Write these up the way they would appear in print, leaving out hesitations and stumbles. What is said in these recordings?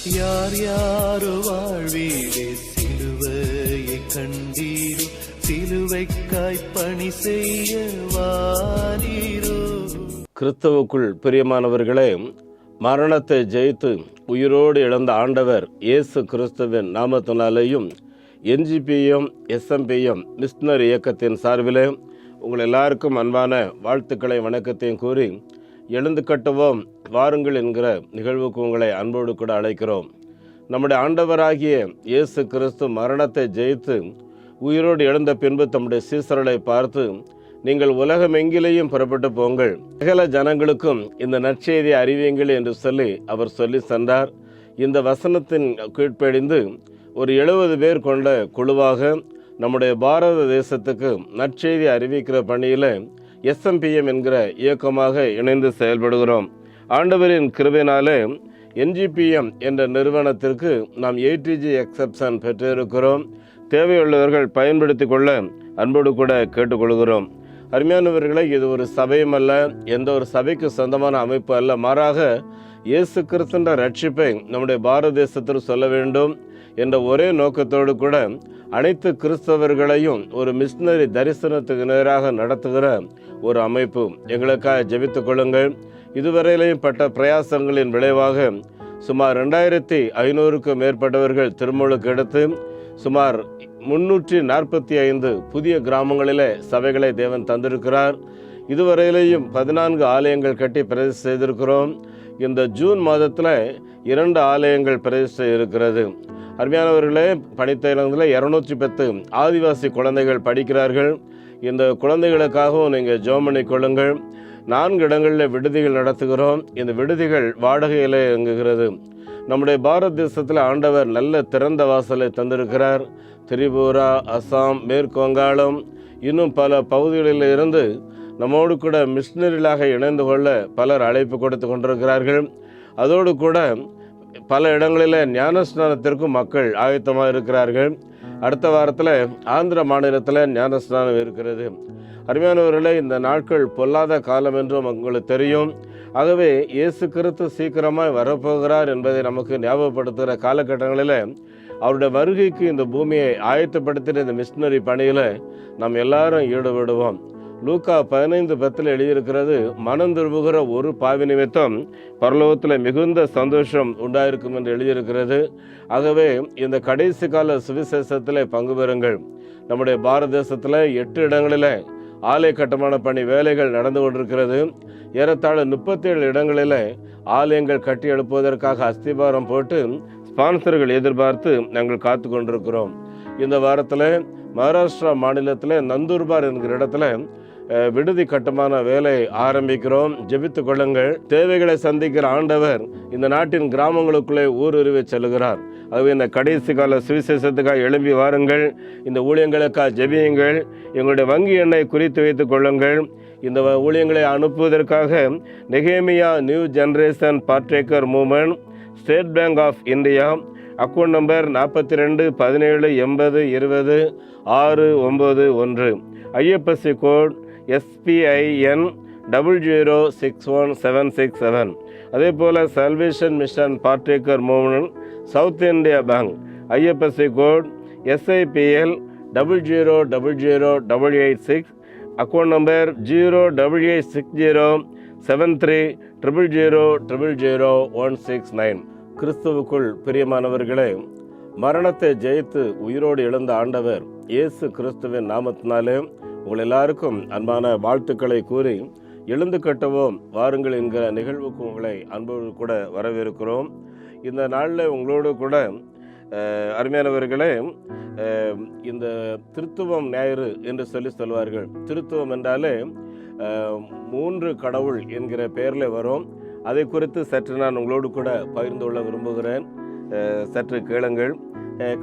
யார் யாரோ வாழ்வீரே சிலுவையை கண்டீரோ, சிலுவைக்காய் பணி செய்ய வாரீரோ. கிறிஸ்துவுக்குள் பிரியமானவர்களே, மரணத்தை ஜெயித்து உயிரோடு இழந்த ஆண்டவர் இயேசு கிறிஸ்துவின் நாமத்தினாலேயும் NGPM SMPM மிஷனரி இயக்கத்தின் சார்பிலே உங்கள் எல்லாருக்கும் அன்பான வாழ்த்துக்களை வணக்கத்தையும் கூறி, எழுந்து கட்டுவோம் வாருங்கள் என்கிற நிகழ்வுக்கு உங்களை அன்போடு கூட அழைக்கிறோம். நம்முடைய ஆண்டவராகிய இயேசு கிறிஸ்து மரணத்தை ஜெயித்து உயிரோடு எழுந்த பின்பு தம்முடைய சீசர்களை பார்த்து, நீங்கள் உலகமெங்கிலேயும் புறப்பட்டு போங்கள், சகல ஜனங்களுக்கும் இந்த நற்செய்தியை அறிவியுங்கள் என்று அவர் சொல்லி சென்றார். இந்த வசனத்தின் கீழ்ப்படிந்து ஒரு 70 பேர் கொண்ட குழுவாக நம்முடைய பாரத தேசத்துக்கு நற்செய்தி அறிவிக்கிற பணியில் SMPM என்கிற இயக்கமாக இணைந்து செயல்படுகிறோம். ஆண்டவரின் கிருபையினாலே NGPM என்ற நிறுவனத்திற்கு நாம் ATG எக்ஸப்ஷன் பெற்றிருக்கிறோம். தேவையுள்ளவர்கள் பயன்படுத்தி கொள்ள அன்போடு கூட கேட்டுக்கொள்கிறோம். அருமையானவர்களை, இது ஒரு சபையும் அல்ல, எந்த ஒரு சபைக்கு சொந்தமான அமைப்பு அல்ல. மாறாக இயேசு கிறிஸ்துவின் ரட்சிப்பை நம்முடைய பாரத தேசத்தில் சொல்ல வேண்டும் என்ற ஒரே நோக்கத்தோடு கூட அனைத்து கிறிஸ்தவர்களையும் ஒரு மிஷனரி தரிசனத்துக்கு நேராக நடத்துகிற ஒரு அமைப்பு. எங்களுக்காக ஜெபித்துக் கொள்ளுங்கள். இதுவரையிலையும் பட்ட பிரயாசங்களின் விளைவாக சுமார் 2500க்கும் மேற்பட்டவர்கள் திருமுழுக்கு எடுத்து சுமார் 345 புதிய கிராமங்களிலே சபைகளை தேவன் தந்திருக்கிறார். இதுவரையிலையும் 14 ஆலயங்கள் கட்டி பிரதிஷ்டை செய்திருக்கிறோம். இந்த ஜூன் மாதத்தில் 2 ஆலயங்கள் பிரதிஷ்டை இருக்கிறது. அருமையானவர்களே, பணித்தளத்தில் 210 ஆதிவாசி குழந்தைகள் படிக்கிறார்கள். இந்த குழந்தைகளுக்காகவும் நீங்கள் ஜெபம் பண்ணி கொள்ளுங்கள். 4 இடங்களில் விடுதிகள் நடத்துகிறோம். இந்த விடுதிகள் வாடகையில் இயங்குகிறது. நம்முடைய பாரத தேசத்தில் ஆண்டவர் நல்ல திறந்த வாசலை தந்திருக்கிறார். திரிபுரா, அசாம், மேற்கு வங்காளம், இன்னும் பல பகுதிகளில் இருந்து நம்மோடு கூட மிஷனரிகளாக இணைந்து கொள்ள பலர் அழைப்பு கொடுத்து கொண்டிருக்கிறார்கள். அதோடு கூட பல இடங்களில் ஞானஸ்நானத்திற்கும் மக்கள் ஆயத்தமாக இருக்கிறார்கள். அடுத்த வாரத்தில் ஆந்திர மாநிலத்தில் ஞானஸ்நானம் இருக்கிறது. அருமையானவர்களே, இந்த நாட்கள் பொல்லாத காலம் என்றும் உங்களுக்கு தெரியும். ஆகவே இயேசு கிறிஸ்து சீக்கிரமாக வரப்போகிறார் என்பதை நமக்கு ஞாபகப்படுத்துகிற காலகட்டங்களில் அவருடைய வருகைக்கு இந்த பூமியை ஆயத்தப்படுத்துகிற இந்த மிஷனரி பணியில் நாம் எல்லாரும் ஈடுபடுவோம். லூக்கா 15:10 எழுதியிருக்கிறது, மனம் திரும்புகிற ஒரு பாவி நிமித்தம் பரலோகத்தில் மிகுந்த சந்தோஷம் உண்டாயிருக்கும் என்று எழுதியிருக்கிறது. ஆகவே இந்த கடைசி கால சுவிசேஷத்தில் பங்கு பெறுங்கள். நம்முடைய பாரத தேசத்தில் 8 இடங்களில் ஆலய கட்டுமான பணி வேலைகள் நடந்து கொண்டிருக்கிறது. ஏறத்தாழ 37 இடங்களில் ஆலயங்கள் கட்டி எழுப்புவதற்காக அஸ்திபாரம் போட்டு ஸ்பான்சர்கள் எதிர்பார்த்து நாங்கள் காத்து கொண்டிருக்கிறோம். இந்த வாரத்தில் மகாராஷ்டிரா மாநிலத்தில் நந்தூர்பார் என்கிற இடத்துல விடுதி கட்டுமான வேலை ஆரம்பிக்கிறோம். ஜெபித்துக் கொள்ளுங்கள். தேவைகளை சந்திக்கிற ஆண்டவர் இந்த நாட்டின் கிராமங்களுக்குள்ளே ஊடுருவி செல்கிறார். ஆகவே இந்த கடைசி கால சுவிசேஷத்துக்காக எழும்பி வாருங்கள். இந்த ஊழியங்களுக்காக ஜெபியுங்கள். எங்களுடைய வங்கி எண்ணை குறித்து வைத்துக் கொள்ளுங்கள். இந்த ஊழியங்களை அனுப்புவதற்காக நெகேமியா new generation partaker movement, state bank of India, account number 42 17 80 20 691, IFSC code SPIN 0061767. அதே போல் salvation mission partaker movement, south India bank, IFSC code SIPL 0000886, account number 0886073000169. கிறிஸ்துவுக்குள் பிரியமானவர்களே, மரணத்தை ஜெயித்து உயிரோடு எழுந்த ஆண்டவர் இயேசு கிறிஸ்துவின் நாமத்தினாலே உங்கள் எல்லாருக்கும் அன்பான வாழ்த்துக்களை கூறி, எழுந்து கட்டுவோம் வாருங்கள் என்கிற நிகழ்வுக்கு உங்களை அன்போடு கூட வரவேற்கிறோம். இந்த நாளில் உங்களோடு கூட அருமையானவர்களே, இந்த திருத்துவம் ஞாயிறு என்று சொல்வார்கள். திருத்துவம் என்றாலே 3 கடவுள் என்கிற பெயரில் வரும். அதை குறித்து சற்று நான் உங்களோடு கூட பகிர்ந்து கொள்ள விரும்புகிறேன். சற்று கேளுங்கள்.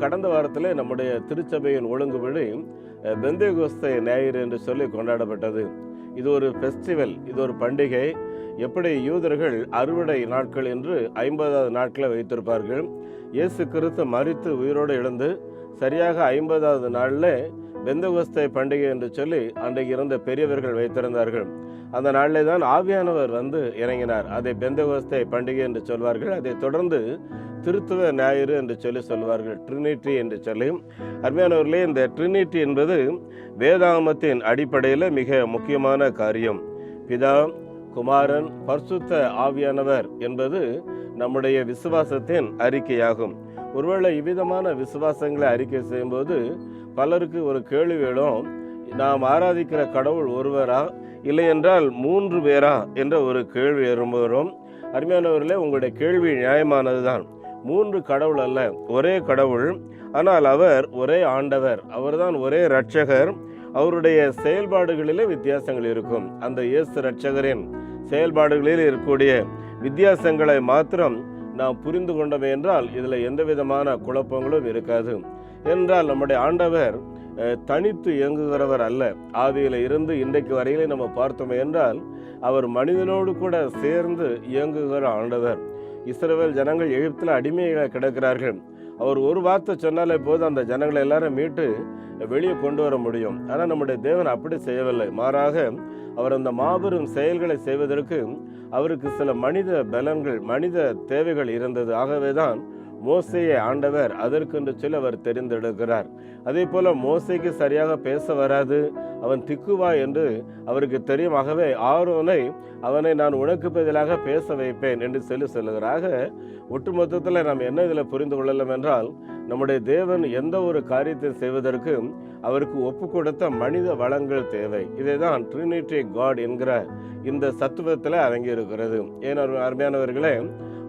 கடந்த வாரத்தில் நம்முடைய திருச்சபையின் ஒழுங்குபடி பெந்தேகோஸ்தே ஞாயிறு என்று சொல்லி கொண்டாடப்பட்டது. இது ஒரு ஃபெஸ்டிவல், இது ஒரு பண்டிகை. எப்படி யூதர்கள் அறுவடை நாட்கள் என்று 50வது நாட்களை வைத்திருப்பார்கள். இயேசு கிறிஸ்து மரித்து உயிரோடு எழுந்து சரியாக 50வது நாளில் பெந்தேகோஸ்தே பண்டிகை என்று சொல்லி அன்றைக்கு இருந்த பெரியவர்கள் வைத்திருந்தார்கள். அந்த நாளில் தான் ஆவியானவர் வந்து இறங்கினார். அதை பெந்தேகோஸ்தே பண்டிகை என்று சொல்வார்கள். அதை தொடர்ந்து திருத்துவ ஞாயிறு என்று சொல்லுவார்கள், ட்ரினிட்டி என்று சொல்லி. அருமையானவர்களே, இந்த ட்ரினிட்டி என்பது வேதாகமத்தின் அடிப்படையில் மிக முக்கியமான காரியம். பிதா, குமாரன், பரிசுத்த ஆவியானவர் என்பது நம்முடைய விசுவாசத்தின் அறிக்கையாகும். ஒருவேளை இவ்விதமான விசுவாசங்களை அறிக்கை செய்யும்போது பலருக்கு ஒரு கேள்வி எழும், நாம் ஆராதிக்கிற கடவுள் ஒருவரா, இல்லை என்றால் 3 பேரா என்ற ஒரு கேள்வி வரும். அருமையானவர்களே, உங்களுடைய கேள்வி நியாயமானதுதான். 3 கடவுள் அல்ல, ஒரே கடவுள். ஆனால் அவர் ஒரே ஆண்டவர், அவர்தான் ஒரே இரட்சகர். அவருடைய செயல்பாடுகளிலே வித்தியாசங்கள் இருக்கும். அந்த இயேசு இரட்சகரின் செயல்பாடுகளில் இருக்கக்கூடிய வித்தியாசங்களை மாத்திரம் நாம் புரிந்து கொண்டோம் என்றால் இதில் எந்த விதமான குழப்பங்களும் இருக்காது. என்றால் நம்முடைய ஆண்டவர் தனித்து இயங்குகிறவர் அல்ல. ஆதியில் இருந்து இன்றைக்கு வரையிலே நம்ம பார்த்தோம் என்றால் அவர் மனிதனோடு கூட சேர்ந்து இயங்குகிற ஆண்டவர். இஸ்ரவேல் ஜனங்கள் எகிப்தில் அடிமையாக கிடக்கிறார்கள். அவர் ஒரு வார்த்தை சொன்னாலே போது அந்த ஜனங்களை எல்லாரும் மீட்டு வெளியே கொண்டு வர முடியும். ஆனால் நம்முடைய தேவன் அப்படி செய்யவில்லை. மாறாக அவர் அந்த மாபெரும் செயல்களை செய்வதற்கு அவருக்கு சில மனித பலன்கள், மனித தேவைகள் இருந்தது. ஆகவேதான் மோசேயை ஆண்டவர் அதற்கென்று சொல்லி அவர் தெரிந்தெடுக்கிறார். அதே போல மோசேக்கு சரியாக பேச வராது, அவன் திக்குவா என்று அவருக்கு தெரியும். ஆகவே ஆரோனை அவனை நான் உனக்கு பதிலாக பேச வைப்பேன் என்று சொல்லுகிறாக. ஒட்டுமொத்தத்தில் நாம் என்ன இதில் புரிந்து கொள்ளலாம் என்றால், நம்முடைய தேவன் எந்த ஒரு காரியத்தை செய்வதற்கு அவருக்கு ஒப்பு கொடுத்த மனித வளங்கள் தேவை. இதை தான் ட்ரினிட்டி காட் என்கிற இந்த சத்துவத்தில் அடங்கி இருக்கிறது. ஏன் அருமையானவர்களே,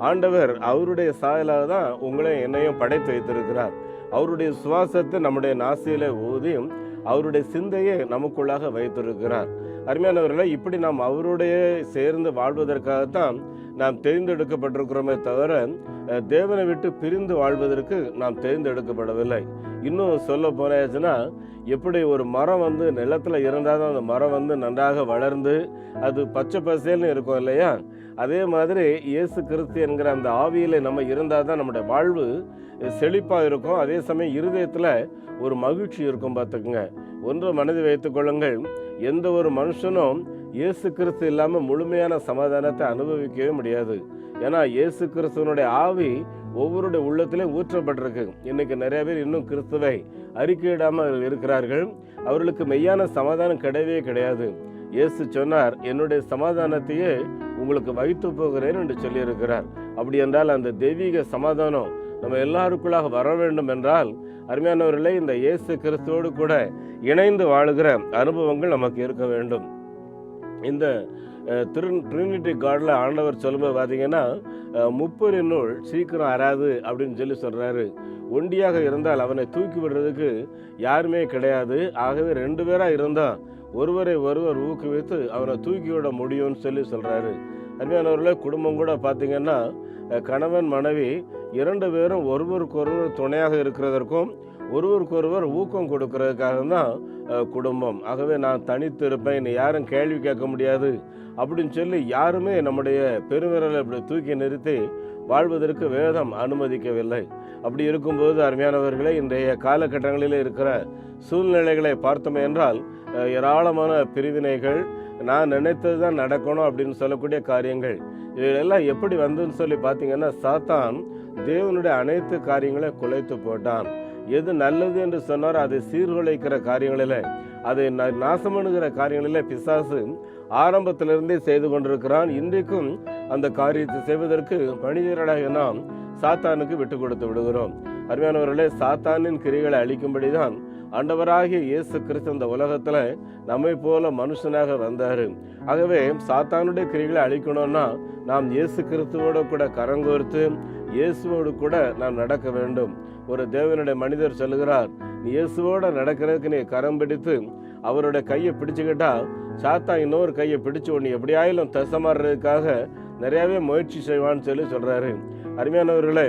ஆண்டவர் அவருடைய சாயலாக தான் உங்களை என்னையும் படைத்து வைத்திருக்கிறார். அவருடைய சுவாசத்தை நம்முடைய நாசியில ஊதி அவருடைய சிந்தையை நமக்குள்ளாக வைத்திருக்கிறார். அருமையானவர்களை, இப்படி நாம் அவருடைய சேர்ந்து வாழ்வதற்காகத்தான் நாம் தெரிந்தெடுக்கப்பட்டிருக்கிறோமே தவிர தேவனை விட்டு பிரிந்து வாழ்வதற்கு நாம் தெரிந்தெடுக்கப்படவில்லை. இன்னும் சொல்ல போனாச்சுன்னா, எப்படி ஒரு மரம் நிலத்தில் இருந்தால் தான் அந்த மரம் நன்றாக வளர்ந்து அது பச்சை பசேல்னு இருக்கும் இல்லையா, அதே மாதிரி இயேசு கிறிஸ்து என்கிற அந்த ஆவியில் நம்ம இருந்தால் தான் நம்முடைய வாழ்வு செழிப்பாக இருக்கும். அதே சமயம் இருதயத்தில் ஒரு மகிழ்ச்சி இருக்கும். பார்த்துக்குங்க, ஒன்று மனதை வைத்துக் கொள்ளுங்கள், எந்த ஒரு மனுஷனும் இயேசு கிறிஸ்து இல்லாமல் முழுமையான சமாதானத்தை அனுபவிக்கவே முடியாது. ஏன்னா இயேசு கிறிஸ்துவனுடைய ஆவி ஒவ்வொருடைய உள்ளத்திலையும் ஊற்றப்பட்டிருக்கு. இன்னைக்கு நிறைய பேர் இன்னும் கிறிஸ்துவை அறிக்கையிடாமல் இருக்கிறார்கள். அவர்களுக்கு மெய்யான சமாதானம் கிடையவே கிடையாது. இயேசு சொன்னார், என்னுடைய சமாதானத்தையே உங்களுக்கு வைத்து போகிறேன் என்று சொல்லியிருக்கிறார். அப்படி என்றால் அந்த தெய்வீக சமாதானம் நம்ம எல்லாருக்குள்ளாக வர வேண்டும் என்றால், அருமையானவர்களே, இந்த இயேசு கிறிஸ்துவோடு கூட இணைந்து வாழுகிற அனுபவங்கள் நமக்கு இருக்க வேண்டும். இந்த ட்ரினிட்டி காட்ல ஆண்டவர் சொல்லும்போது பார்த்தீங்கன்னா, முப்பரினுள் சீக்கிரம் அறாது அப்படின்னு சொல்றாரு. ஒண்டியாக இருந்தால் அவனை தூக்கி விடுறதுக்கு யாருமே கிடையாது. ஆகவே 2 பேராக இருந்தால் ஒருவரை ஒருவர் ஊக்குவித்து அவனை தூக்கி விட முடியும்னு சொல்றாரு. அருமையானவர்களே, குடும்பம் கூட பார்த்தீங்கன்னா, கணவன் மனைவி 2 பேரும் ஒருவருக்கொருவர் துணையாக இருக்கிறதற்கும் ஒருவருக்கொருவர் ஊக்கம் கொடுக்கறதுக்காக தான் குடும்பம். ஆகவே நான் தனித்து இருப்பேன், நீ யாரும் கேள்வி கேட்க முடியாது அப்படின்னு சொல்லி யாருமே நம்முடைய பெருவிரலை இப்படி தூக்கி நிறுத்தி வாழ்வதற்கு வேதம் அனுமதிக்கவில்லை. அப்படி இருக்கும்போது அருமையானவர்களே, இன்றைய காலகட்டங்களில் இருக்கிற சூழ்நிலைகளை பார்த்தோம் என்றால் ஏராளமான பிரிவினைகள், நான் நினைத்தது தான் நடக்கணும் அப்படின்னு சொல்லக்கூடிய காரியங்கள், இதெல்லாம் எப்படி வந்துன்னு சொல்லி பார்த்தீங்கன்னா, சாத்தான் தேவனுடைய அனைத்து காரியங்களையும் குலைத்து போட்டான். எது நல்லது என்று சொன்னாரோ அதை சீர்குலைக்கிற காரியங்களில், அதை நாசமணுகிற காரியங்களில் பிசாசு ஆரம்பத்திலிருந்தே செய்து கொண்டிருக்கிறான். இன்றைக்கும் அந்த காரியத்தை செய்வதற்கு மனிதர்களாக நாம் சாத்தானுக்கு விட்டு கொடுத்து விடுகிறோம். அருமையானவர்களே, சாத்தானின் கிரிகளை அழிக்கும்படிதான் ஆண்டவராகிய இயேசு கிறிஸ்து இந்த உலகத்தில் நம்மை போல மனுஷனாக வந்தார். ஆகவே சாத்தானுடைய கிரிகளை அழிக்கணும்னா நாம் இயேசு கிறிஸ்துவோடு கூட கரங்கோர்த்து இயேசுவோடு கூட நாம் நடக்க வேண்டும். ஒரு தேவனுடைய மனிதர் சொல்லுகிறார், நீ இயேசுவோட நடக்கிறதுக்கு நீ கரம் பிடித்து அவருடைய கையை பிடிச்சுக்கிட்டா சாத்தா இன்னொரு கையை பிடிச்சு ஒன்று எப்படியாயிலும் தசமாறுறதுக்காக நிறையாவே முயற்சி செய்வான்னு சொல்றாரு. அருமையானவர்களே,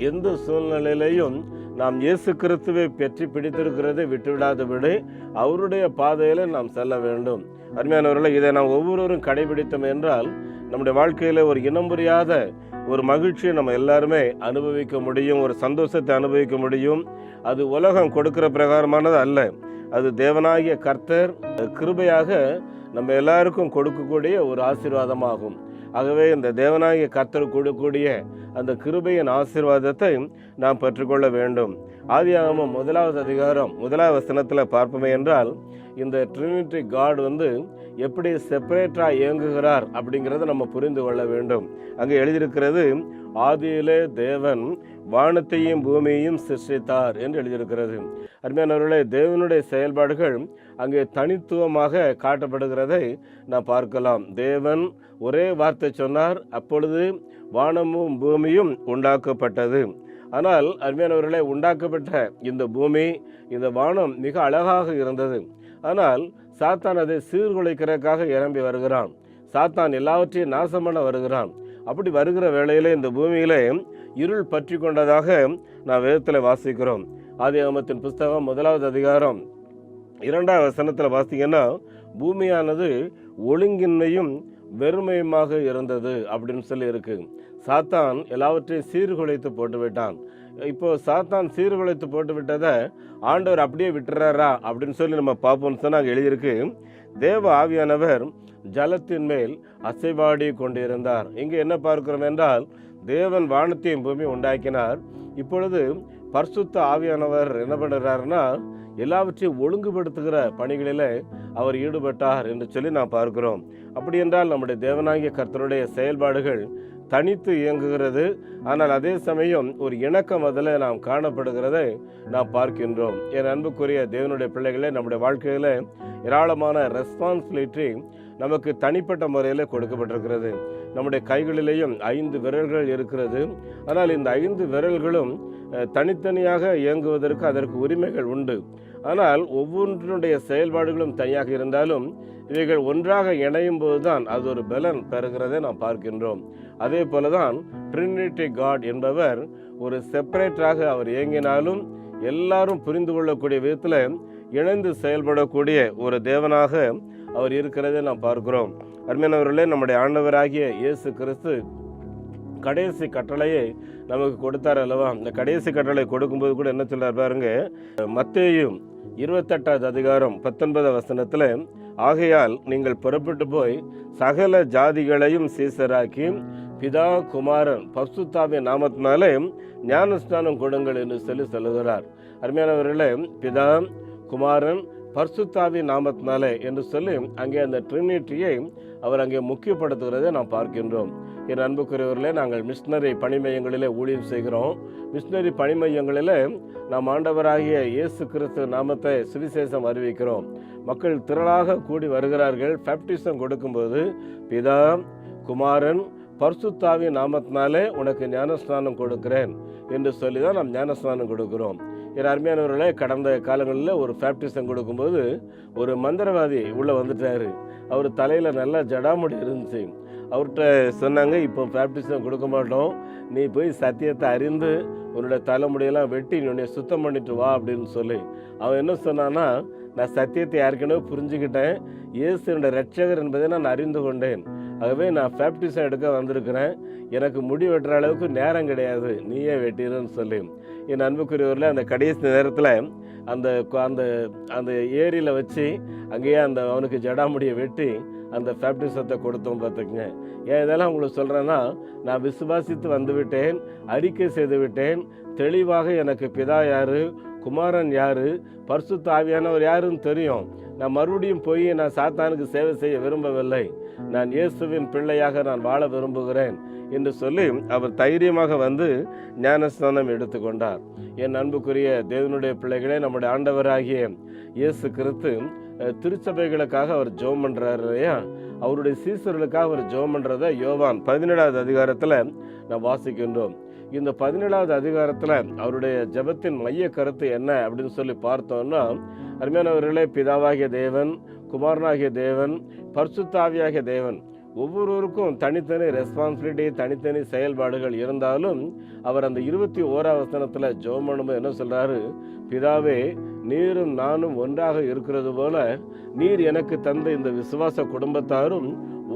எந்த சூழ்நிலையிலையும் நாம் இயேசு கிறிஸ்துவை பெற்றி பிடித்திருக்கிறதை விட்டுவிடாதபடி அவருடைய பாதையில நாம் செல்ல வேண்டும். அருமையானவர்களே, இதை நாம் ஒவ்வொருவரும் கடைபிடித்தோம் என்றால் நம்முடைய வாழ்க்கையில ஒரு இனம் புரியாத ஒரு மகிழ்ச்சியை நம்ம எல்லாருமே அனுபவிக்க முடியும், ஒரு சந்தோஷத்தை அனுபவிக்க முடியும். அது உலகம் கொடுக்கிற பிரகாரமானது அல்ல, அது தேவனாகிய கர்த்தர் கிருபையாக நம்ம எல்லாருக்கும் கொடுக்கக்கூடிய ஒரு ஆசீர்வாதமாகும். ஆகவே இந்த தேவனாகிய கர்த்தர் கொடுக்கக்கூடிய அந்த கிருபையின் ஆசீர்வாதத்தை நாம் பெற்றுக்கொள்ள வேண்டும். ஆதியாகமம் 1வது அதிகாரம் 1வது வசனத்தில் பார்ப்போமே என்றால், இந்த ட்ரினிட்டி காட் எப்படி செப்பரேட்டாக இயங்குகிறார் அப்படிங்கிறத நம்ம புரிந்து கொள்ள வேண்டும். அங்கே எழுதியிருக்கிறது, ஆதியிலே தேவன் வானத்தையும் பூமியையும் சிருஷ்டித்தார் என்று எழுதியிருக்கிறது. அருமையானவர்களே, தேவனுடைய செயல்பாடுகள் அங்கே தனித்துவமாக காட்டப்படுகிறதை நாம் பார்க்கலாம். தேவன் ஒரே வார்த்தை சொன்னார், அப்பொழுது வானமும் பூமியும் உண்டாக்கப்பட்டது. ஆனால் அருமையானவர்களே, உண்டாக்கப்பட்ட இந்த பூமி, இந்த வானம் மிக அழகாக இருந்தது. ஆனால் சாத்தான் அதை சீர்குலைக்கிறதுக்காக இறம்பி வருகிறான். சாத்தான் எல்லாவற்றையும் நாசம் பண்ண வருகிறான். அப்படி வருகிற வேளையிலே இந்த பூமியிலே இருள் பற்றி கொண்டதாக நான் வேதத்தில் வாசிக்கிறோம். ஆதியாகமத்தின் புஸ்தகம் 1வது அதிகாரம் 2வது வசனத்தில் வாசிங்கன்னா, பூமியானது ஒழுங்கின்மையும் வெறுமையுமாக இருந்தது அப்படின்னு சொல்லி இருக்கு. சாத்தான் எல்லாவற்றையும் சீர்குலைத்து போட்டு விட்டான். இப்போ சாத்தான் சீர்குலைத்து போட்டு விட்டதை ஆண்டவர் அப்படியே விட்டுறாரா அப்படின்னு சொல்லி நம்ம பார்ப்போம்னு சொன்னா அங்கே எழுதியிருக்கு, தேவ ஆவியானவர் ஜலத்தின் மேல் அசைவாடி கொண்டிருந்தார். இங்கே என்ன பார்க்கிறோம் என்றால், தேவன் வானத்தையும் பூமி உண்டாக்கினார். இப்பொழுது பரிசுத்த ஆவியானவர் என்ன பண்ணுறாருன்னா, எல்லாவற்றையும் ஒழுங்குபடுத்துகிற பணிகளில் அவர் ஈடுபட்டார் என்று சொல்லி நாம் பார்க்கிறோம். அப்படி என்றால் நம்முடைய தேவனாகிய கர்த்தருடைய செயல்பாடுகள் தனித்து இயங்குகிறது. ஆனால் அதே சமயம் ஒரு இணக்கம் அதில் நாம் காணப்படுகிறதை நாம் பார்க்கின்றோம். என் அன்புக்குரிய தேவனுடைய பிள்ளைகளே, நம்முடைய வாழ்க்கையில் ஏராளமான ரெஸ்பான்சிபிலிட்டி நமக்கு தனிப்பட்ட முறையில் கொடுக்கப்பட்டிருக்கிறது. நம்முடைய கைகளிலேயும் 5 விரல்கள் இருக்கிறது. ஆனால் இந்த 5 விரல்களும் தனித்தனியாக இயங்குவதற்கு அதற்கு உரிமைகள் உண்டு. ஆனால் ஒவ்வொன்றினுடைய செயல்பாடுகளும் தனியாக இருந்தாலும் இவைகள் ஒன்றாக இணையும் போதுதான் அது ஒரு பலன் பெறுகிறதை நாம் பார்க்கின்றோம். அதே போலதான் ட்ரினிட்டி காட் என்பவர் ஒரு செப்பரேட்டாக அவர் இயங்கினாலும் எல்லாரும் புரிந்து கொள்ளக்கூடிய விதத்தில் இணைந்து செயல்படக்கூடிய ஒரு தேவனாக அவர் இருக்கிறதை நாம் பார்க்கிறோம். அருமையானவர்களே, நம்முடைய ஆண்டவராகிய இயேசு கிறிஸ்து கடைசி கட்டளையை நமக்கு கொடுத்தார் அல்லவா? இந்த கடைசி கட்டளை கொடுக்கும்போது கூட என்ன சொல்றார் பாருங்க. மத்தேயு 28வது அதிகாரம் 19வது வசனத்தில், ஆகையால் நீங்கள் புறப்பட்டு போய் சகல ஜாதிகளையும் சீசராக்கி பிதா குமாரன் பரிசுத்தாவின் நாமத்தினாலே ஞானஸ்நானம் கொடுங்கள் என்று சொல்லி சொல்லுகிறார். அருமையானவர்களே, பிதா குமாரன் பரிசுத்தாவின் நாமத்தினாலே என்று சொல்லி அங்கே அந்த ட்ரினிட்டியை அவர் அங்கே முக்கியப்படுத்துகிறதை நாம் பார்க்கின்றோம். என் அன்புக்குரியவர்களே, நாங்கள் மிஷினரி பணி மையங்களிலே ஊழியம் செய்கிறோம். மிஷினரி பணி மையங்களில் நாம் ஆண்டவராகிய இயேசு கிறிஸ்து நாமத்தை சுவிசேஷம் அறிவிக்கிறோம். மக்கள் திரளாக கூடி வருகிறார்கள். பேப்டிசம் கொடுக்கும்போது பிதா குமாரன் பரிசுத்தாவின் நாமத்தினாலே உனக்கு ஞானஸ்நானம் கொடுக்கிறேன் என்று சொல்லி தான் நாம் ஞானஸ்நானம் கொடுக்கிறோம். என் அருமையானவர்களே, கடந்த காலங்களில் ஒரு பேப்டிசம் கொடுக்கும்போது ஒரு மந்திரவாதி உள்ளே வந்துட்டார். அவர் தலையில் நல்லா ஜடாமுடி இருந்துச்சு. அவர்கிட்ட சொன்னாங்க, இப்போ பேப்டிசம் கொடுக்க மாட்டோம், நீ போய் சத்தியத்தை அறிந்து உன்னோட தலைமுடியெல்லாம் வெட்டி உன்னை சுத்தம் பண்ணிட்டு வா அப்படின்னு சொல்லி. அவன் என்ன சொன்னான்னா, நான் சத்தியத்தை ஏற்கனவே புரிஞ்சுக்கிட்டேன், இயேசு என்னோட ரட்சகர் என்பதை நான் அறிந்து கொண்டேன், ஆகவே நான் பேப்டிசம் எடுக்க வந்திருக்கிறேன், எனக்கு முடி வெட்டுற அளவுக்கு நேரம் கிடையாது, நீயே வெட்டிடுன்னு சொல்லி. என் அன்புக்குரியவரில் அந்த கடைசி நேரத்தில் அந்த அந்த அந்த ஏரியில் வச்சு அங்கேயே அந்த அவனுக்கு ஜடாமுடியை வெட்டி அந்த பேப்டிசத்தை கொடுத்தோம் பார்த்துக்குங்க. ஏன் இதெல்லாம் உங்களுக்கு சொல்கிறேன்னா, நான் விசுவாசித்து வந்து விட்டேன், அறிக்கை செய்து விட்டேன், தெளிவாக எனக்கு பிதா யாரு, குமாரன் யாரு, பரிசுத்த ஆவியானவர் யாருன்னு தெரியும். நான் மறுபடியும் போய் நான் சாத்தானுக்கு சேவை செய்ய விரும்பவில்லை, நான் இயேசுவின் பிள்ளையாக நான் வாழ விரும்புகிறேன் என்று சொல்லி அவர் தைரியமாக வந்து ஞானஸ்நானம் எடுத்துக்கொண்டார். என் அன்புக்குரிய தேவனுடைய பிள்ளைகளே, நம்முடைய ஆண்டவராகிய இயேசு கிறிஸ்து திருச்சபைகளுக்காக அவர் ஜெபம் பண்றாரு இல்லையா? அவருடைய சீசர்களுக்காக அவர் ஜெபம் பண்றதை யோவான் 17வது அதிகாரத்தில் நாம் வாசிக்கின்றோம். இந்த 17வது அதிகாரத்தில் அவருடைய ஜெபத்தின் மைய கருத்து என்ன அப்படின்னு சொல்லி பார்த்தோம்னா, அருமையானவர்களே, பிதாவாகிய தேவன், குமாரனாகிய தேவன், பரிசுத்தாவியாகிய தேவன் ஒவ்வொருவருக்கும் தனித்தனி ரெஸ்பான்சிபிலிட்டி, தனித்தனி செயல்பாடுகள் இருந்தாலும் அவர் அந்த 21வது வசனத்தில் ஜெபம் பண்ணும்போது என்ன சொல்றாரு, பிதாவே, நீரும் நானும் ஒன்றாக இருக்கிறது போல நீர் எனக்கு தந்த இந்த விசுவாச குடும்பத்தாரும்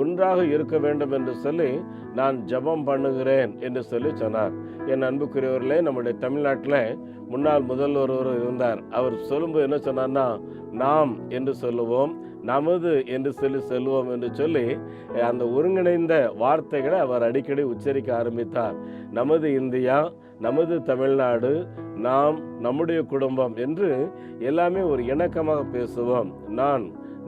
ஒன்றாக இருக்க வேண்டும் என்று சொல்லி நான் ஜெபம் பண்ணுகிறேன் என்று சொல்லி சொன்னார். என் அன்புக்குரியவர்களே, நம்முடைய தமிழ்நாட்டில் முன்னாள் முதல்வர் ஒருவர் இருந்தார். அவர் சொல்லும்போது என்ன சொன்னார்னா, நாம் என்று சொல்லுவோம், நமது என்று சொல்லுவோம் என்று சொல்லி அந்த ஒருங்கிணைந்த வார்த்தைகளை அவர் அடிக்கடி உச்சரிக்க ஆரம்பித்தார். நமது இந்தியா, நமது தமிழ்நாடு, நாம், நம்முடைய குடும்பம் என்று எல்லாமே ஒரு இணக்கமாக பேசுவோம்.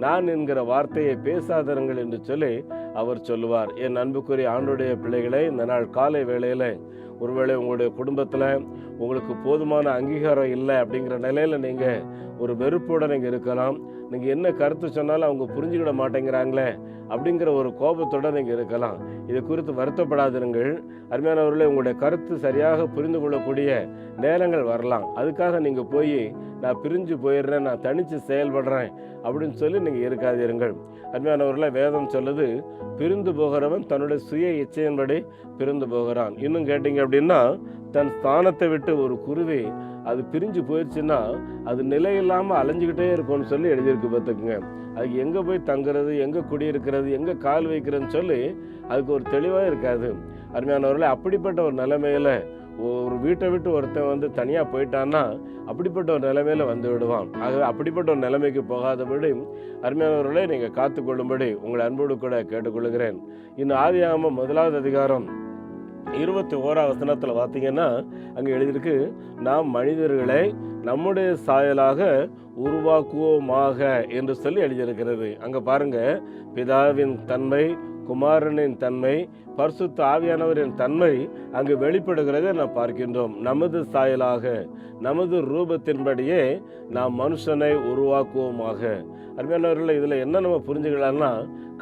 நான் என்கிற வார்த்தையை பேசாதருங்கள் என்று சொல்லி அவர் சொல்லுவார். என் அன்புக்குரிய ஆண்டுடைய பிள்ளைகளை, இந்த நாள் காலை வேளையில் ஒருவேளை உங்களுடைய குடும்பத்தில் உங்களுக்கு போதுமான அங்கீகாரம் இல்லை அப்படிங்கிற நிலையில் நீங்கள் ஒரு வெறுப்போடு நீங்கள் இருக்கலாம். நீங்கள் என்ன கருத்து சொன்னாலும் அவங்க புரிஞ்சுக்கிட மாட்டேங்கிறாங்களே அப்படிங்கிற ஒரு கோபத்தோடு நீங்கள் இருக்கலாம். இது குறித்து வருத்தப்படாதிருங்கள். அருமையானவர்களே, உங்களுடைய கருத்து சரியாக புரிந்து கொள்ளக்கூடிய நேரங்கள் வரலாம். அதுக்காக நீங்கள் போய் நான் பிரிஞ்சு போயிடுறேன், நான் தனித்து செயல்படுறேன் அப்படின்னு சொல்லி நீங்கள் இருக்காதீர்கள். அருமையானவர்களே, வேதம் சொல்லுது, பிரிந்து போகிறவன் தன்னுடைய சுய இச்சையின்படி பிரிந்து போகிறான். இன்னும் கேட்டீங்க அப்படின்னா, தன் ஸ்தானத்தை விட்டு ஒரு குருவி அது பிரிஞ்சு போயிடுச்சுன்னா அது நிலையில்லாமல் அலைஞ்சிக்கிட்டே இருக்கும்னு சொல்லி எழுதியிருக்கு. பார்த்துக்குங்க, அதுக்கு எங்கே போய் தங்குறது, எங்கே குடியிருக்கிறது, எங்கே கால் வைக்கிறதுன்னு சொல்லி அதுக்கு ஒரு தெளிவாக இருக்காது. அருமையானவர்களே, அப்படிப்பட்ட ஒரு நிலைமையில் ஒரு வீட்டை விட்டு ஒருத்தன் தனியாக போயிட்டான்னா அப்படிப்பட்ட ஒரு நிலைமையில் வந்து விடுவான். ஆகவே அப்படிப்பட்ட ஒரு நிலைமைக்கு போகாதபடி அருமையானவர்களே நீங்கள் காத்துக்கொள்ளும்படி உங்களை அன்போடு கூட கேட்டுக்கொள்கிறேன். இன்னும் ஆதியாகமம் 1வது அதிகாரம் 21வது வசனத்தில் பார்த்தீங்கன்னா அங்கே எழுதியிருக்கு, நாம் மனிதர்களை நம்முடைய சாயலாக உருவாக்குவோமாக என்று சொல்லி எழுதியிருக்கிறது. அங்கே பாருங்க, பிதாவின் தன்மை, குமாரனின் தன்மை, பரிசுத்த ஆவியானவரின் தன்மை அங்கு வெளிப்படுகிறதை நாம் பார்க்கின்றோம். நமது சாயலாக, நமது ரூபத்தின்படியே நாம் மனுஷனை உருவாக்குவோமாக. அருமையானவர்கள், இதில் என்ன நம்ம புரிஞ்சுக்கலாம்னா,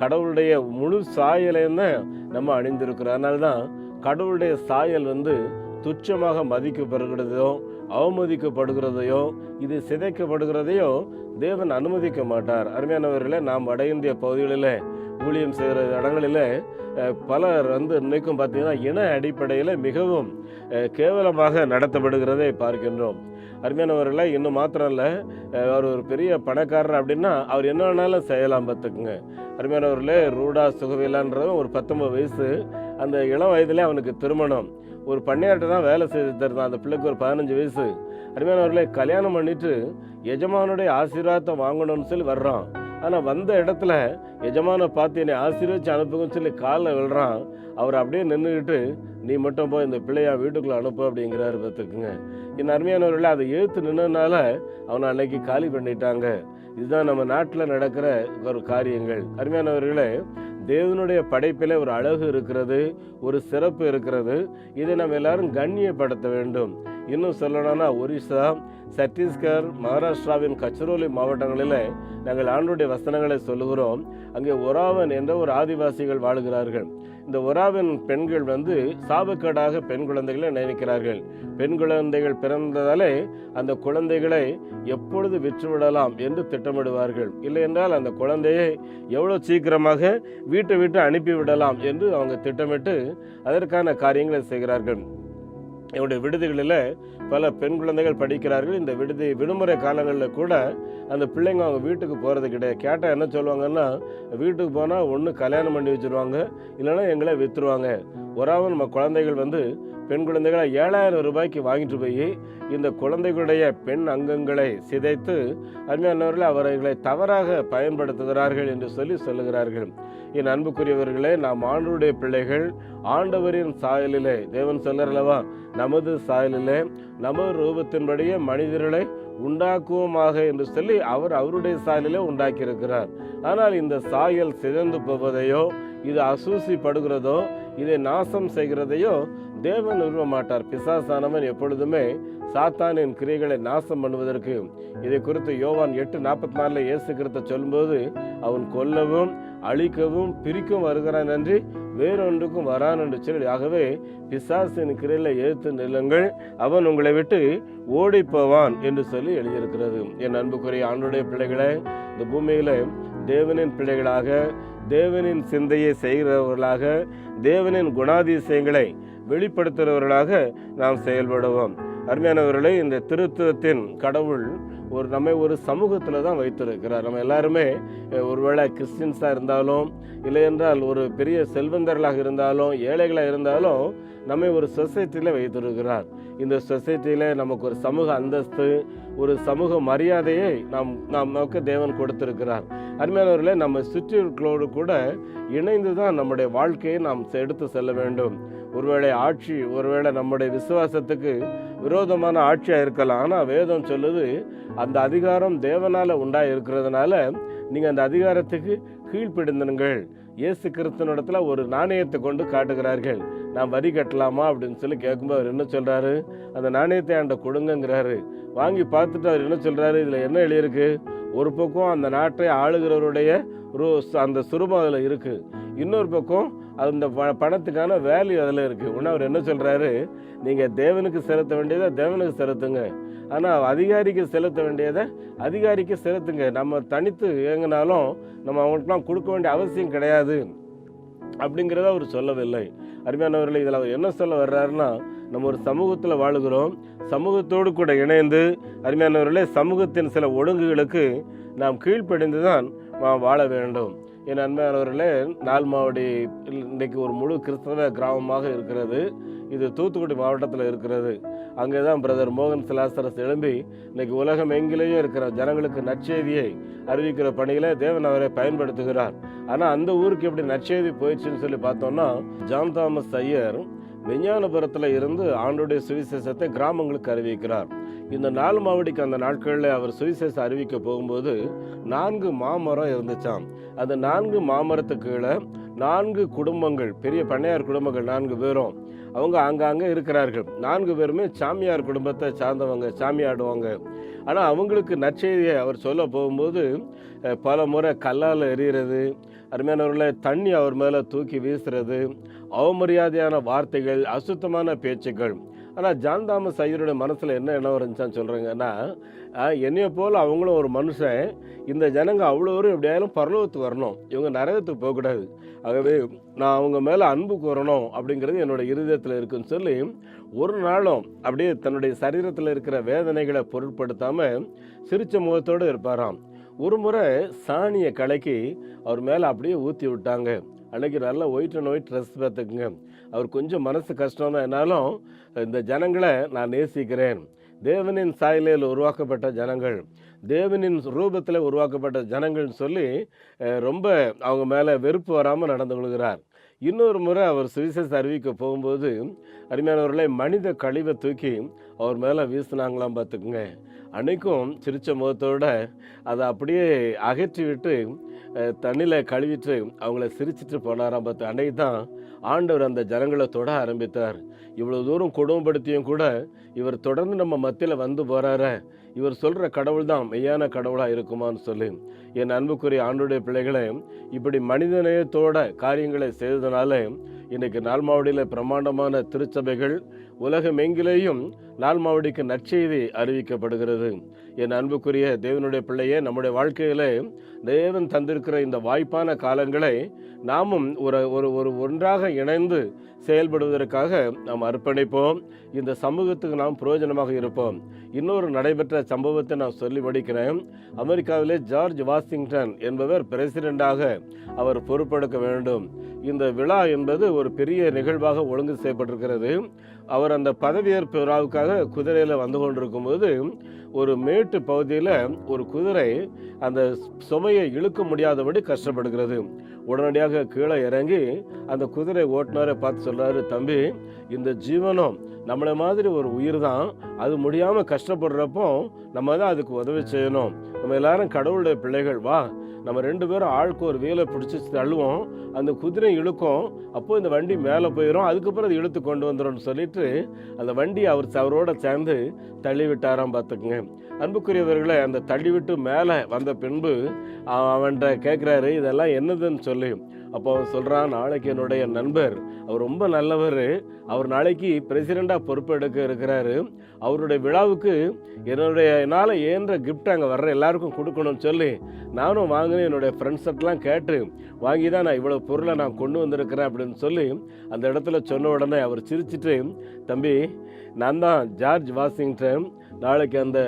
கடவுளுடைய முழு சாயலைன்னு நம்ம அணிந்திருக்கிறோம். அதனால்தான் கடவுளுடைய சாயல் துச்சமாக மதிக்கப்படுகிறதையோ அவமதிக்கப்படுகிறதையோ இது சிதைக்கப்படுகிறதையோ தேவன் அனுமதிக்க மாட்டார். அருமையானவர்களே, நாம் வட இந்திய பகுதிகளில் ஊழியம் செய்கிற இடங்களில் பலர் இன்னைக்கும் பார்த்தீங்கன்னா இன அடிப்படையில் மிகவும் கேவலமாக நடத்தப்படுகிறதை பார்க்கின்றோம். அருமையானவர்களே, இன்னும் மாத்திரம் இல்லை, அவர் ஒரு பெரிய பணக்காரர் அப்படின்னா அவர் என்ன வேணாலும் செய்யலாம். பார்த்துக்குங்க அருமையானவர்களே, ரூடா சுகவிலான்றவன் ஒரு 19 வயசு, அந்த இளம் வயதிலே அவனுக்கு திருமணம். ஒரு பண்ணையாட்ட தான் வேலை செய்து தருந்தான். அந்த பிள்ளைக்கு ஒரு 15 வயசு. அருமையானவர்களே, கல்யாணம் பண்ணிட்டு எஜமானுடைய ஆசீர்வாதத்தை வாங்கணும்னு சொல்லி வர்றான். ஆனால் வந்த இடத்துல எஜமான பார்த்து என்னை ஆசீர்வதிச்சு அனுப்புங்கன்னு சொல்லி காலில் விழுறான். அவர் அப்படியே நின்றுக்கிட்டு, நீ மட்டும் போய் இந்த பிள்ளையா வீட்டுக்குள்ளே அனுப்பு அப்படிங்கிறாரு. பார்த்துக்குங்க, என் அருமையானவர்களே, அதை எழுத்து நின்றதுனால அவனை அன்னைக்கு காலி பண்ணிட்டாங்க. இதுதான் நம்ம நாட்டில் நடக்கிற ஒரு காரியங்கள். அருமையானவர்களே, தேவனுடைய படைப்பில் ஒரு அழகு இருக்கிறது, ஒரு சிறப்பு இருக்கிறது. இதை நம்ம எல்லாரும் கண்ணியப்படுத்த வேண்டும். இன்னும் சொல்லணும்னா, ஒரிசா, சத்தீஸ்கர், மகாராஷ்டிராவின் கச்சரோலி மாவட்டங்களில் நாங்கள் ஆண்டுடைய வசனங்களை சொல்லுகிறோம். அங்கே ஒராவன் என்ற ஒரு ஆதிவாசிகள் வாழுகிறார்கள். இந்த ஒராவின் பெண்கள் சாபக்கேடாக பெண் குழந்தைகளை நினைக்கிறார்கள். பெண் குழந்தைகள் பிறந்ததாலே அந்த குழந்தைகளை எப்பொழுது விற்றுவிடலாம் என்று திட்டமிடுவார்கள். இல்லை என்றால் அந்த குழந்தையை எவ்வளோ சீக்கிரமாக வீட்டை விட்டு அனுப்பிவிடலாம் என்று அவங்க திட்டமிட்டு அதற்கான காரியங்களை செய்கிறார்கள். என்னுடைய விடுதிகளில் பல பெண் குழந்தைகள் படிக்கிறார்கள். இந்த விடுதி விடுமுறை காலங்களில் கூட அந்த பிள்ளைங்க அவங்க வீட்டுக்கு போகிறது கிடையாது. கேட்டால் என்ன சொல்லுவாங்கன்னா, வீட்டுக்கு போனால் ஒன்று கல்யாணம் பண்ணி வச்சுருவாங்க, இல்லைன்னா எங்களை விற்றுருவாங்க. ஒராவும் நம்ம குழந்தைகள் பெண் குழந்தைகளை 7,000 ரூபாய்க்கு வாங்கிட்டு போய் இந்த குழந்தைகளுடைய பெண் அங்கங்களை சிதைத்து அருமையானவர்கள் அவர்களை தவறாக பயன்படுத்துகிறார்கள் என்று சொல்லுகிறார்கள். என் அன்புக்குரியவர்களே, நாம் ஆண்டவருடைய பிள்ளைகள், ஆண்டவரின் சாயலிலே, தேவன் சொல்லலவா, நமது சாயலிலே நமது ரூபத்தின்படியே மனிதர்களை உண்டாக்குவோமாக என்று சொல்லி அவர் அவருடைய சாயலிலே உண்டாக்கியிருக்கிறார். ஆனால் இந்த சாயல் சிதைந்து போவதையோ, இது அசூசிப்படுகிறதோ, இதை நாசம் செய்கிறதையோ தேவன் விரும்ப மாட்டார். பிசாசானவன் எப்பொழுதுமே சாத்தானின் கிரியைகளை நாசம் பண்ணுவதற்கு, இதை குறித்து யோவான் 8:44 இயேசு கிறிஸ்து சொல்லும்போது, அவன் கொல்லவும் அழிக்கவும் பிரிக்கும் வருகிறான் என்று வேறொன்றுக்கும் வரான் என்று சொல்லி, ஆகவே பிசாசின் கிரியைகளை எதிர்த்து நில்லுங்கள், அவன் உங்களை விட்டு ஓடி போவான் என்று சொல்லி எழுதியிருக்கிறது. என் அன்புக்குரிய ஆண்டுடைய பிள்ளைகளை, இந்த பூமியில தேவனின் பிள்ளைகளாக, தேவனின் சிந்தையை செய்கிறவர்களாக, தேவனின் குணாதிசயங்களை வெளிப்படுத்துகிறவர்களாக நாம் செயல்படுவோம். அருமையானவர்களே, இந்த திருத்துவத்தின் கடவுள் நம்மை ஒரு சமூகத்தில் தான் வைத்திருக்கிறார். நம்ம எல்லாருமே ஒருவேளை கிறிஸ்டின்ஸாக இருந்தாலும், இல்லை என்றால் ஒரு பெரிய செல்வந்தர்களாக இருந்தாலும், ஏழைகளாக இருந்தாலும், நம்மை ஒரு சொசைட்டியில் வைத்திருக்கிறார். இந்த சொசைட்டியில் நமக்கு ஒரு சமூக அந்தஸ்து, ஒரு சமூக மரியாதையை நமக்கு தேவன் கொடுத்திருக்கிறார். அருமையானவர்களே, நம்ம சுற்றிகளோடு கூட இணைந்து தான் நம்முடைய வாழ்க்கையை நாம் எடுத்து செல்ல வேண்டும். ஒருவேளை நம்முடைய விசுவாசத்துக்கு விரோதமான ஆட்சியாக இருக்கலாம். ஆனால் வேதம் சொல்லுது, அந்த அதிகாரம் தேவனால் உண்டாக இருக்கிறதுனால நீங்கள் அந்த அதிகாரத்துக்கு கீழ்ப்படிந்தனுங்கள். இயேசு கிறிஸ்துவனிடத்துல ஒரு நாணயத்தை கொண்டு காட்டுகிறார்கள். நான் வரி கட்டலாமா அப்படின்னு சொல்லி கேட்கும்போது அவர் என்ன சொல்கிறாரு, அந்த நாணயத்தை ஆண்ட கொடுங்கிறாரு. வாங்கி பார்த்துட்டு அவர் என்ன சொல்கிறாரு, இதில் என்ன எழுதியிருக்கு, ஒரு பக்கம் அந்த நாட்டை ஆளுகிறவருடைய அந்த சுரூபம் அதில் இருக்குது, இன்னொரு பக்கம் அந்த பணத்துக்கான வேல்யூ அதில் இருக்குது. உடனே அவர் என்ன சொல்கிறாரு, நீங்கள் தேவனுக்கு செலுத்த வேண்டியதை தேவனுக்கு செலுத்துங்க, ஆனால் அதிகாரிக்கு செலுத்த வேண்டியதை அதிகாரிக்கு செலுத்துங்க. நம்ம தனித்து இயங்கினாலும் நம்ம அவங்களுக்குலாம் கொடுக்க வேண்டிய அவசியம் கிடையாது அப்படிங்கிறத அவர் சொல்லவில்லை. அருமையானவர்களே, இதில் அவர் என்ன சொல்ல வர்றாருன்னா, நம்ம ஒரு சமூகத்தில் வாழுகிறோம், சமூகத்தோடு கூட இணைந்து அருமையானவர்களே சமூகத்தின் சில ஒழுங்குகளுக்கு நாம் கீழ்ப்படிந்து தான் வாழ வேண்டும். என் அன்பானவர்களே, நால்மாவடி இன்றைக்கு ஒரு முழு கிறிஸ்தவ கிராமமாக இருக்கிறது. இது தூத்துக்குடி மாவட்டத்தில் இருக்கிறது. அங்கே தான் பிரதர் மோகன் சிலாசரஸ் எழும்பி இன்னைக்கு உலகம் எங்கிலேயும் இருக்கிற ஜனங்களுக்கு நற்செய்தியை அறிவிக்கிற பணியில் தேவன் அவரை பயன்படுத்துகிறார். ஆனால் அந்த ஊருக்கு எப்படி நற்செய்தி போயிடுச்சுன்னு சொல்லி பார்த்தோம்னா, ஜான் தாமஸ் ஐயர் விஞ்ஞானபுரத்தில் இருந்து ஆண்டுடைய சுவிசேஷத்தை கிராமங்களுக்கு அறிவிக்கிறார். இந்த 4 மாவடிக்கு அந்த நாட்களில் அவர் சுவிசேஷம் அறிவிக்க போகும்போது 4 மாமரம் இருந்துச்சாம். அந்த 4 மாமரத்துக்கு கீழே 4 குடும்பங்கள், பெரிய பண்ணையார் குடும்பங்கள் 4 பேரும் அவங்க அங்கங்கே இருக்கிறார்கள். 4 பேருமே சாமியார் குடும்பத்தை சார்ந்தவங்க, சாமி ஆடுவாங்க. ஆனால் அவங்களுக்கு நற்செய்தியை அவர் சொல்ல போகும்போது பல முறை கல்லால் எறிகிறது, அருமையானவர்களை தண்ணி அவர் மேலே தூக்கி வீசுறது, அவமரியாதையான வார்த்தைகள், அசுத்தமான பேச்சுக்கள். ஆனால் ஜான் தாமஸ் ஐயருடைய மனசில் என்ன இருந்துச்சான்னு சொல்கிறேங்கன்னா, என்னைய போல் அவங்களும் ஒரு மனுஷன், இந்த ஜனங்க அவ்வளோரும் எப்படியாலும் பரலோகத்துக்கு வரணும், இவங்க நரகத்துக்கு போகக்கூடாது, ஆகவே நான் அவங்க மேலே அன்பு கூறணும் அப்படிங்கிறது என்னோட இருதயத்தில் இருக்குன்னு சொல்லி ஒரு நாளும் அப்படியே தன்னுடைய சரீரத்தில் இருக்கிற வேதனைகளை பொருட்படுத்தாமல் சிரிச்ச முகத்தோடு இருப்பாராம். ஒரு முறை சாணியை கலக்கி அவர் மேலே அப்படியே ஊற்றி விட்டாங்க. அன்றைக்கி நல்லா ஒயிட் அண்ட் ஒயிட் ட்ரெஸ் பார்த்துக்குங்க. அவர் கொஞ்சம் மனசு கஷ்டம் தான், என்னாலும் இந்த ஜனங்களை நான் நேசிக்கிறேன், தேவனின் சாயலில் உருவாக்கப்பட்ட ஜனங்கள், தேவனின் ரூபத்தில் உருவாக்கப்பட்ட ஜனங்கள்னு சொல்லி ரொம்ப அவங்க மேலே வெறுப்பு வராமல் நடந்து கொள்கிறார். இன்னொரு முறை அவர் சுவிசேஷம் அறிவிக்க போகும்போது அருமையானவர்களை மனித கழிவை தூக்கி அவர் மேலே வீசினாங்களாம் பார்த்துக்குங்க. அன்றைக்கும் சிரிச்ச முகத்தோடு அதை அப்படியே அகற்றி விட்டு தண்ணியில் கழுவிட்டு அவங்கள சிரிச்சிட்டு போனாராம் பார்த்து. அன்றைக்கு தான் ஆண்டவர் அந்த ஜனங்களை தொட ஆரம்பித்தார். இவ்வளோ தூரம் கொடுமைப்படுத்தியும் கூட இவர் தொடர்ந்து நம்ம மத்தியில் வந்து போகிறார, இவர் சொல்கிற கடவுள் தான் மெய்யான கடவுளாக இருக்குமான்னு சொல்லி. என் அன்புக்குரிய ஆண்டுடைய பிள்ளைகளை, இப்படி மனிதநேயத்தோட காரியங்களை செய்ததுனால இன்றைக்கு நால்மாவடியில் பிரமாண்டமான திருச்சபைகள் உலகம் எங்கிலேயும் நால்மாவடிக்கு நற்செய்தி அறிவிக்கப்படுகிறது. என் அன்புக்குரிய தேவனுடைய பிள்ளையே, நம்முடைய வாழ்க்கையிலே தேவன் தந்திருக்கிற இந்த வாய்ப்பான காலங்களை நாமும் ஒன்றாக இணைந்து செயல்படுவதற்காக நாம் அர்ப்பணிப்போம். இந்த சமூகத்துக்கு நாம் பிரயோஜனமாக இருப்போம். இன்னொரு நடைபெற்ற சம்பவத்தை நான் சொல்லி முடிக்கிறேன். அமெரிக்காவிலே ஜார்ஜ் வாஷிங்டன் என்பவர் பிரசிடெண்டாக அவர் பொறுப்பெடுக்க வேண்டும். இந்த விழா என்பது ஒரு பெரிய நிகழ்வாக ஒழுங்கு செய்யப்பட்டிருக்கிறது. அவர் அந்த பதவியேற்பு விழாவுக்காக குதிரையில் வந்து கொண்டிருக்கும்போது ஒரு மேட்டு பகுதியில் ஒரு குதிரை அந்த சுமையை இழுக்க முடியாதபடி கஷ்டப்படுகிறது. உடனடியாக கீழே இறங்கி அந்த குதிரை ஓட்டுநரை பார்த்து சொல்கிறாரு, தம்பி, இந்த ஜீவனம் நம்மளை மாதிரி ஒரு உயிர் தான், அது முடியாமல் கஷ்டப்படுறப்போ நம்ம தான் அதுக்கு உதவி செய்யணும். நம்ம எல்லாரும் கடவுளுடைய பிள்ளைகள், வா நம்ம 2 பேரும் ஆளுக்கு ஒரு வேலை பிடிச்சி தள்ளுவோம், அந்த குதிரை இழுக்கும், அப்போது இந்த வண்டி மேலே போயிடும், அதுக்கப்புறம் அது இழுத்து கொண்டு வந்துடும் சொல்லிட்டு அந்த வண்டி அவரோட சேர்ந்து தள்ளி விட்டாராம் பார்த்துக்குங்க. அன்புக்குரியவர்களை, அந்த தள்ளிவிட்டு மேலே வந்த பின்பு அவன்கிட்ட கேட்குறாரு, இதெல்லாம் என்னதுன்னு சொல்லி. அப்போ அவன் சொல்கிறான், நாளைக்கு என்னுடைய நண்பர், அவர் ரொம்ப நல்லவர், அவர் நாளைக்கு பிரசிடெண்ட்டாக பொறுப்பு எடுக்க இருக்கிறாரு, அவருடைய விழாவுக்கு என்னால் ஏன்ற கிஃப்ட் அங்கே வர்ற எல்லாருக்கும் கொடுக்கணும்னு சொல்லி நானும் வாங்கினேன். என்னுடைய ஃப்ரெண்ட்ஸ்கிட்டலாம் கேட்டு வாங்கி தான் நான் இவ்வளோ பொருளை நான் கொண்டு வந்திருக்கிறேன் அப்படின்னு சொல்லி அந்த இடத்துல சொன்ன உடனே அவர் சிரிச்சிட்டு, தம்பி நான் தான் ஜார்ஜ் வாஷிங்டன், நாளைக்கு அந்த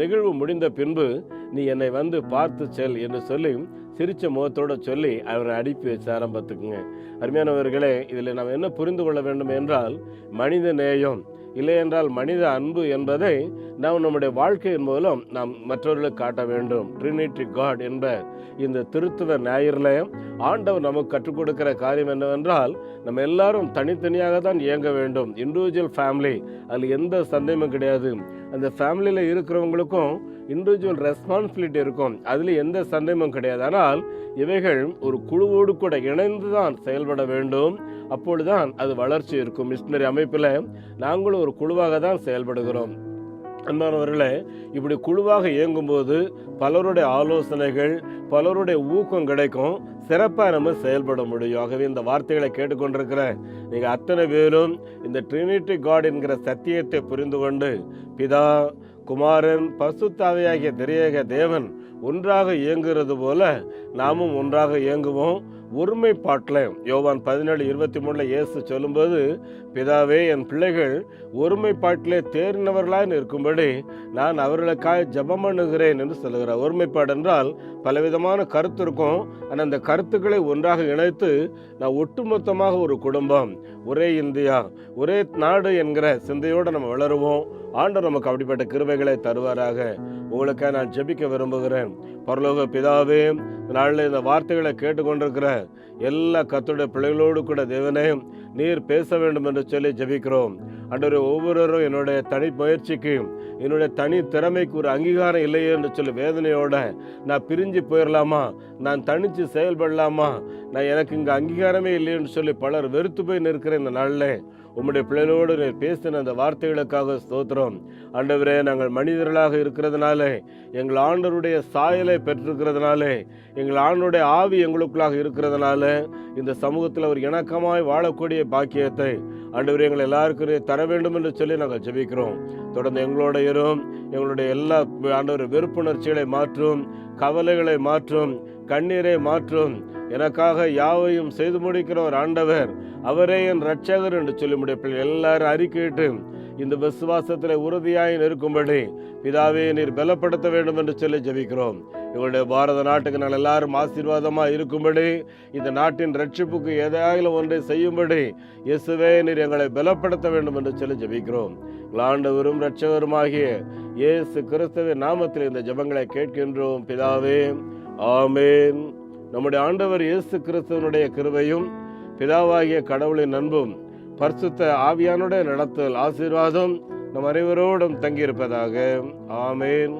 நிகழ்வு முடிந்த பின்பு நீ என்னை வந்து பார்த்து செல் என்று சொல்லி சிரிச்ச முகத்தோடு சொல்லி அவரை அனுப்பி வச்ச ஆரம்பத்துக்குங்க. அருமையானவர்களே, இதில் நாம் என்ன புரிந்து கொள்ள வேண்டும் என்றால், மனித நேயம் இல்லை என்றால் மனித அன்பு என்பதை நாம் நம்முடைய வாழ்க்கையின் மூலம் நாம் மற்றவர்களுக்கு காட்ட வேண்டும். ட்ரினிட்டி காட் என்ப இந்த திருத்துவ ஞாயிறில் ஆண்டவர் நமக்கு கற்றுக் கொடுக்கிற காரியம் என்னவென்றால், நம்ம எல்லாரும் தனித்தனியாக தான் இயங்க வேண்டும். இண்டிவிஜுவல் ஃபேமிலி, அதில் எந்த சந்தேகமும் கிடையாது. அந்த ஃபேமிலியில் இருக்கிறவங்களுக்கும் இண்டிவிஜுவல் ரெஸ்பான்சிபிலிட்டி இருக்கும், அதில் எந்த சந்தேகமும் கிடையாது. ஆனால் இவைகள் ஒரு குழுவோடு கூட இணைந்து தான் செயல்பட வேண்டும். அப்பொழுதுதான் அது வளர்ச்சி இருக்கும். மிஷனரி அமைப்பில் நாங்களும் ஒரு குழுவாக தான் செயல்படுகிறோம். அன்பானவர்களே, இப்படி குழுவாக இயங்கும்போது பலருடைய ஆலோசனைகள், பலருடைய ஊக்கம் கிடைக்கும், சிறப்பாக நம்ம செயல்பட முடியும். ஆகவே இந்த வார்த்தைகளை கேட்டுக்கொண்டிருக்கிற நீங்கள் அத்தனை பேரும் இந்த ட்ரினிட்டி காட் என்கிற சத்தியத்தை புரிந்து கொண்டு, பிதா, குமாரன், பரிசுத்த ஆவியாகிய திரியேக தேவன் ஒன்றாக இயங்குகிறது போல நாமும் ஒன்றாக இயங்குவோம். ஒருமைப்பாட்டில் யோவான் 17:23 இயேசு சொல்லும்போது, பிதாவே, என் பிள்ளைகள் ஒருமைப்பாட்டிலே தேறினவர்களாக இருக்கும்படி நான் அவர்களுக்காக ஜெபம் பண்ணுகிறேன் என்று சொல்லுகிறார். ஒருமைப்பாடு என்றால் பலவிதமான கருத்து இருக்கும். ஆனால் அந்த கருத்துக்களை ஒன்றாக இணைத்து நான் ஒட்டுமொத்தமாக ஒரு குடும்பம், ஒரே இந்தியா, ஒரே நாடு என்கிற சிந்தையோடு நம்ம வளருவோம். ஆண்டவர் நமக்கு அப்படிப்பட்ட கிருபைகளை தருவாராக. உங்களுக்காக நான் ஜெபிக்க விரும்புகிறேன். பரலோக பிதாவே, நாளில் இந்த வார்த்தைகளை கேட்டுக்கொண்டிருக்கிற எல்லா கர்த்தருடைய பிள்ளைகளோடு கூட தேவனே நீர் பேச வேண்டும் என்று சொல்லி ஜெபிக்கிறோம். ஆண்டவரே, ஒவ்வொருவரும் என்னுடைய தனி முயற்சிக்கு, என்னுடைய தனி திறமைக்கு ஒரு அங்கீகாரம் இல்லையே என்று சொல்லி வேதனையோட நான் பிரிஞ்சு போயிடலாமா, நான் தனித்து செயல்படலாமா, நான் எனக்கு இங்கே அங்கீகாரமே இல்லைன்னு சொல்லி பலர் வெறுத்து போய் நிற்கிற இந்த நாளில் உம்முடைய பிள்ளைகளோடு நீர் பேசின அந்த வார்த்தைகளுக்காக ஸ்தோத்திரம். ஆண்டவரே, நாங்கள் மனிதர்களாக இருக்கிறதுனால, எங்கள் ஆண்டவருடைய சாயலை பெற்றிருக்கிறதுனால, எங்கள் ஆண்டவருடைய ஆவி எங்களுக்குள்ளாக இருக்கிறதுனால இந்த சமூகத்தில் ஒரு இணக்கமாய் வாழக்கூடிய பாக்கியத்தை ஆண்டவரே எங்கள் எல்லாருக்கும் தர வேண்டும் என்று சொல்லி நாங்கள் ஜெபிக்கிறோம். தொடர்ந்து எங்களோட இரும். எங்களுடைய எல்லா ஆண்டவர் வெறுப்புணர்ச்சிகளை மாற்றும், கவலைகளை மாற்றும், கண்ணீரை மாற்றும். எனக்காக யாவையும் செய்து முடிக்கிற ஒரு ஆண்டவர், அவரே என் இரட்சகர் என்று சொல்லி முடிய பிள்ளை எல்லாரும் அறிக்கையிட்டு இந்த விசுவாசத்தில் உறுதியாய் இருக்கும்படி பிதாவே நீர் பலப்படுத்த வேண்டும் என்று சொல்லி ஜெபிக்கிறோம். எங்களுடைய பாரத நாட்டுக்கு நாங்கள் எல்லாரும் ஆசீர்வாதமாக இருக்கும்படி, இந்த நாட்டின் ரட்சிப்புக்கு ஏதாவது ஒன்றை செய்யும்படி இயேசுவே நீர் எங்களை பலப்படுத்த வேண்டும் என்று சொல்லி ஜெபிக்கிறோம். ஆண்டவரும் இரட்சகருமாகிய இயேசு கிறிஸ்துவின் நாமத்தில் இந்த ஜெபங்களை கேட்கின்றோம் பிதாவே, ஆமேன். நம்முடைய ஆண்டவர் இயேசு கிறிஸ்துவனுடைய கிருபையும் பிதாவாகிய கடவுளின் அன்பும் பரிசுத்த ஆவியானுடைய நடத்தல் ஆசீர்வாதம் நம் அனைவரோடும் தங்கியிருப்பதாக. ஆமேன்.